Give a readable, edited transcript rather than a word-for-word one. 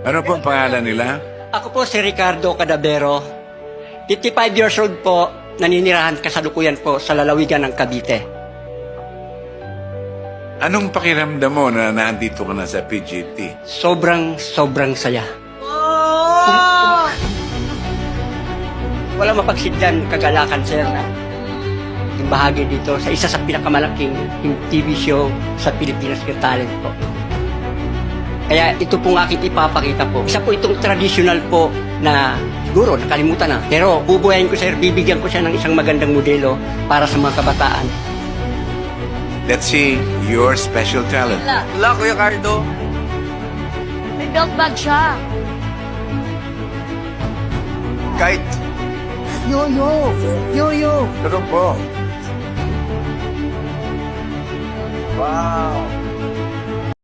Ano pong pangalan nila? Ako po si Ricardo Cadabero. 55 years old po, naninirahan kasalukuyan po sa lalawigan ng Cavite. Anong pakiramdam mo na nandito ka na sa PGT? Sobrang saya. Wala mapagsidyan kagalakan, sir, na yung bahagi dito sa isa sa pinakamalaking TV show sa Pilipinas Got Talent po. Kaya ito pong aking ipapakita po. Isa po itong traditional po na siguro nakalimutan na. Pero bubuhayin ko, sir, bibigyan ko siya ng isang magandang modelo para sa mga kabataan. Let's see your special talent. Wala, Kuya Cardo. May belt bag siya. Kahit Pero po, wow.